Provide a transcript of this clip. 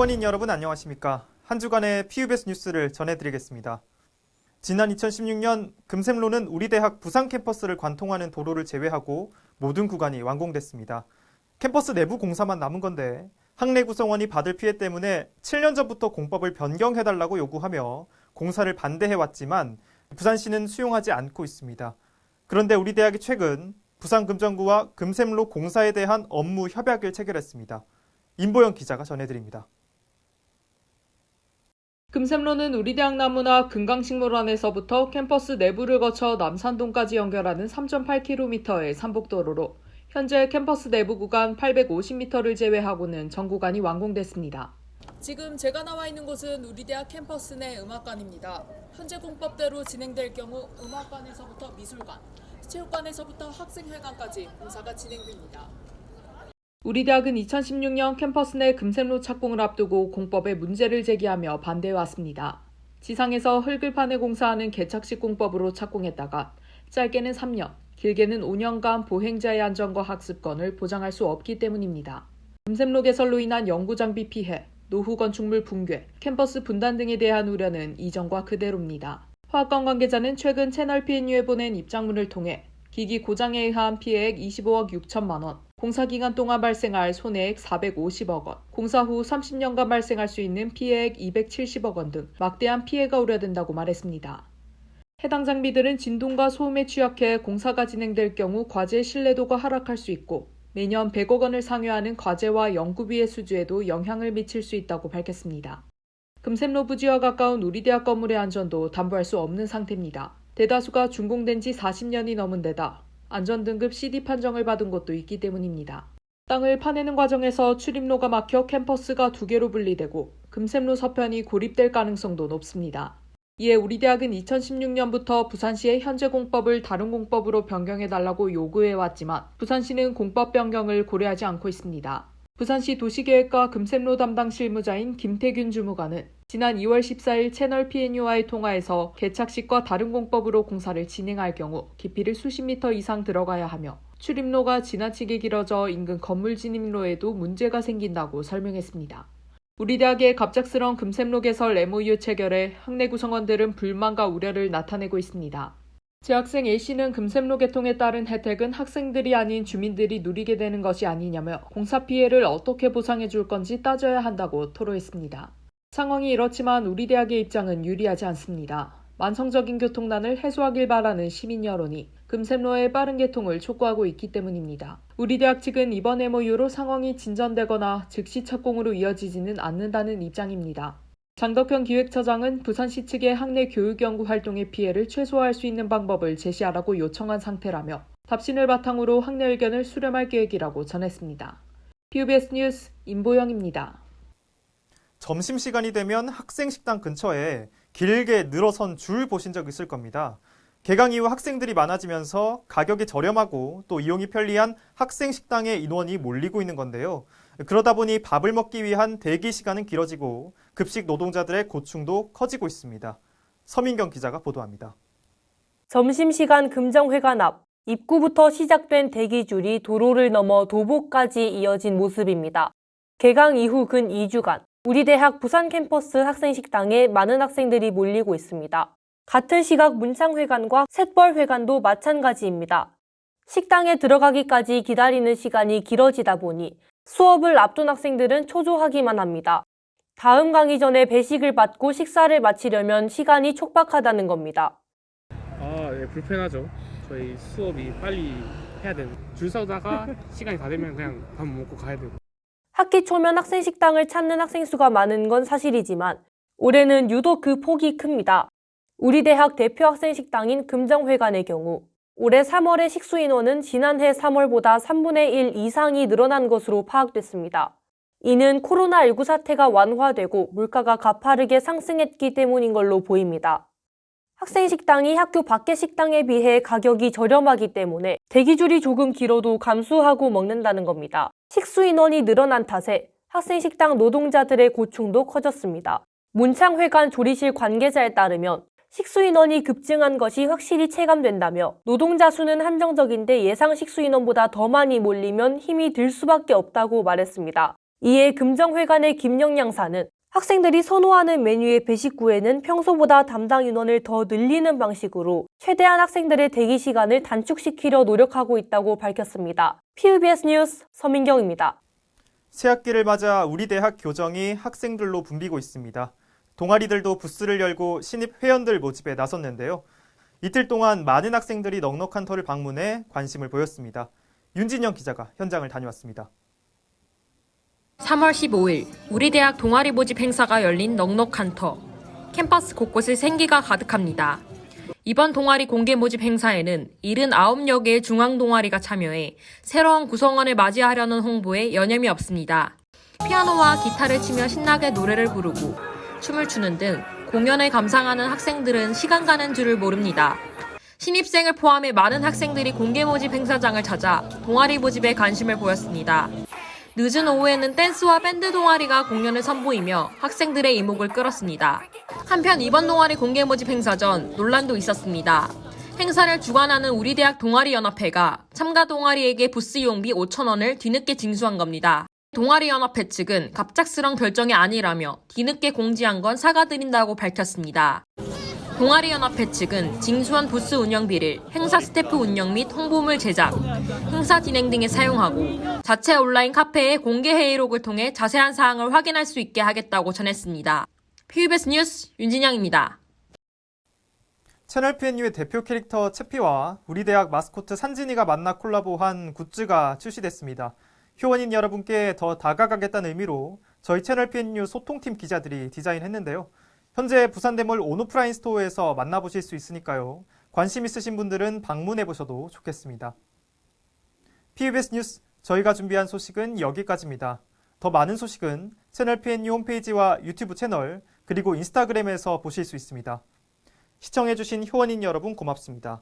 학부모님 여러분 안녕하십니까? 한 주간의 PUBS 뉴스를 전해드리겠습니다. 지난 2016년 금샘로는 우리 대학 부산 캠퍼스를 관통하는 도로를 제외하고 모든 구간이 완공됐습니다. 캠퍼스 내부 공사만 남은 건데 학내 구성원이 받을 피해 때문에 7년 전부터 공법을 변경해달라고 요구하며 공사를 반대해왔지만 부산시는 수용하지 않고 있습니다. 그런데 우리 대학이 최근 부산금정구와 금샘로 공사에 대한 업무 협약을 체결했습니다. 임보영 기자가 전해드립니다. 금샘로는 우리대학 나무나 금강식물원에서부터 캠퍼스 내부를 거쳐 남산동까지 연결하는 3.8km의 산복도로로 현재 캠퍼스 내부 구간 850m를 제외하고는 전 구간이 완공됐습니다. 지금 제가 나와 있는 곳은 우리대학 캠퍼스 내 음악관입니다. 현재 공법대로 진행될 경우 음악관에서부터 미술관, 체육관에서부터 학생회관까지 공사가 진행됩니다. 우리 대학은 2016년 캠퍼스 내 금샘로 착공을 앞두고 공법에 문제를 제기하며 반대해왔습니다. 지상에서 흙을판에 공사하는 개착식 공법으로 착공했다가 짧게는 3년, 길게는 5년간 보행자의 안전과 학습권을 보장할 수 없기 때문입니다. 금샘로 개설로 인한 연구장비 피해, 노후 건축물 붕괴, 캠퍼스 분단 등에 대한 우려는 이전과 그대로입니다. 화학관 관계자는 최근 채널 PNU에 보낸 입장문을 통해 기기 고장에 의한 피해액 25억 6천만 원, 공사 기간 동안 발생할 손해액 450억 원, 공사 후 30년간 발생할 수 있는 피해액 270억 원 등 막대한 피해가 우려된다고 말했습니다. 해당 장비들은 진동과 소음에 취약해 공사가 진행될 경우 과제의 신뢰도가 하락할 수 있고 매년 100억 원을 상회하는 과제와 연구비의 수주에도 영향을 미칠 수 있다고 밝혔습니다. 금샘로 부지와 가까운 우리 대학 건물의 안전도 담보할 수 없는 상태입니다. 대다수가 준공된 지 40년이 넘은 데다 안전등급 CD 판정을 받은 곳도 있기 때문입니다. 땅을 파내는 과정에서 출입로가 막혀 캠퍼스가 두 개로 분리되고 금샘로 서편이 고립될 가능성도 높습니다. 이에 우리 대학은 2016년부터 부산시의 현재 공법을 다른 공법으로 변경해달라고 요구해왔지만 부산시는 공법 변경을 고려하지 않고 있습니다. 부산시 도시계획과 금샘로 담당 실무자인 김태균 주무관은 지난 2월 14일 채널 PNU와의 통화에서 개착식과 다른 공법으로 공사를 진행할 경우 깊이를 수십 미터 이상 들어가야 하며 출입로가 지나치게 길어져 인근 건물 진입로에도 문제가 생긴다고 설명했습니다. 우리 대학의 갑작스러운 금샘로 개설 MOU 체결에 학내 구성원들은 불만과 우려를 나타내고 있습니다. 재학생 A씨는 금샘로 개통에 따른 혜택은 학생들이 아닌 주민들이 누리게 되는 것이 아니냐며 공사 피해를 어떻게 보상해 줄 건지 따져야 한다고 토로했습니다. 상황이 이렇지만 우리 대학의 입장은 유리하지 않습니다. 만성적인 교통난을 해소하길 바라는 시민 여론이 금샘로의 빠른 개통을 촉구하고 있기 때문입니다. 우리 대학 측은 이번 MOU로 상황이 진전되거나 즉시 착공으로 이어지지는 않는다는 입장입니다. 장덕현 기획처장은 부산시 측의 학내 교육연구 활동의 피해를 최소화할 수 있는 방법을 제시하라고 요청한 상태라며 답신을 바탕으로 학내 의견을 수렴할 계획이라고 전했습니다. PUBS 뉴스 임보영입니다. 점심시간이 되면 학생 식당 근처에 길게 늘어선 줄 보신 적 있을 겁니다. 개강 이후 학생들이 많아지면서 가격이 저렴하고 또 이용이 편리한 학생 식당에 인원이 몰리고 있는 건데요. 그러다 보니 밥을 먹기 위한 대기 시간은 길어지고 급식 노동자들의 고충도 커지고 있습니다. 서민경 기자가 보도합니다. 점심시간 금정회관 앞 입구부터 시작된 대기줄이 도로를 넘어 도보까지 이어진 모습입니다. 개강 이후 근 2주간 우리 대학 부산 캠퍼스 학생식당에 많은 학생들이 몰리고 있습니다. 같은 시각 문창회관과 샛벌회관도 마찬가지입니다. 식당에 들어가기까지 기다리는 시간이 길어지다 보니 수업을 앞둔 학생들은 초조하기만 합니다. 다음 강의 전에 배식을 받고 식사를 마치려면 시간이 촉박하다는 겁니다. 네, 불편하죠. 저희 수업이 빨리 해야 되는. 줄 서다가 시간이 다 되면 그냥 밥 먹고 가야 되고. 학기 초면 학생식당을 찾는 학생 수가 많은 건 사실이지만 올해는 유독 그 폭이 큽니다. 우리 대학 대표 학생식당인 금정회관의 경우 올해 3월의 식수 인원은 지난해 3월보다 3분의 1 이상이 늘어난 것으로 파악됐습니다. 이는 코로나19 사태가 완화되고 물가가 가파르게 상승했기 때문인 걸로 보입니다. 학생식당이 학교 밖의 식당에 비해 가격이 저렴하기 때문에 대기줄이 조금 길어도 감수하고 먹는다는 겁니다. 식수 인원이 늘어난 탓에 학생식당 노동자들의 고충도 커졌습니다. 문창회관 조리실 관계자에 따르면 식수 인원이 급증한 것이 확실히 체감된다며 노동자 수는 한정적인데 예상 식수 인원보다 더 많이 몰리면 힘이 들 수밖에 없다고 말했습니다. 이에 금정회관의 김영 양사는 학생들이 선호하는 메뉴의 배식구에는 평소보다 담당 인원을 더 늘리는 방식으로 최대한 학생들의 대기 시간을 단축시키려 노력하고 있다고 밝혔습니다. PBS 뉴스 서민경입니다. 새학기를 맞아 우리 대학 교정이 학생들로 붐비고 있습니다. 동아리들도 부스를 열고 신입 회원들 모집에 나섰는데요. 이틀 동안 많은 학생들이 넉넉한 터를 방문해 관심을 보였습니다. 윤진영 기자가 현장을 다녀왔습니다. 3월 15일 우리 대학 동아리 모집 행사가 열린 넉넉한 터. 캠퍼스 곳곳에 생기가 가득합니다. 이번 동아리 공개 모집 행사에는 79여 개의 중앙 동아리가 참여해 새로운 구성원을 맞이하려는 홍보에 여념이 없습니다. 피아노와 기타를 치며 신나게 노래를 부르고 춤을 추는 등 공연을 감상하는 학생들은 시간 가는 줄을 모릅니다. 신입생을 포함해 많은 학생들이 공개 모집 행사장을 찾아 동아리 모집에 관심을 보였습니다. 늦은 오후에는 댄스와 밴드 동아리가 공연을 선보이며 학생들의 이목을 끌었습니다. 한편 이번 동아리 공개 모집 행사 전 논란도 있었습니다. 행사를 주관하는 우리 대학 동아리연합회가 참가 동아리에게 부스 이용비 5,000원을 뒤늦게 징수한 겁니다. 동아리연합회 측은 갑작스런 결정이 아니라며 뒤늦게 공지한 건 사과드린다고 밝혔습니다. 동아리연합회 측은 징수한 부스 운영비를 행사 스태프 운영 및 홍보물 제작, 행사 진행 등에 사용하고 자체 온라인 카페의 공개 회의록을 통해 자세한 사항을 확인할 수 있게 하겠다고 전했습니다. PBS 뉴스 윤진영입니다. 채널 PNU의 대표 캐릭터 채피와 우리 대학 마스코트 산진이가 만나 콜라보한 굿즈가 출시됐습니다. 효원인 여러분께 더 다가가겠다는 의미로 저희 채널 PNU 소통팀 기자들이 디자인했는데요. 현재 부산대몰 온오프라인 스토어에서 만나보실 수 있으니까요. 관심 있으신 분들은 방문해보셔도 좋겠습니다. PBS 뉴스, 저희가 준비한 소식은 여기까지입니다. 더 많은 소식은 채널 PNU 홈페이지와 유튜브 채널, 그리고 인스타그램에서 보실 수 있습니다. 시청해주신 효원인 여러분 고맙습니다.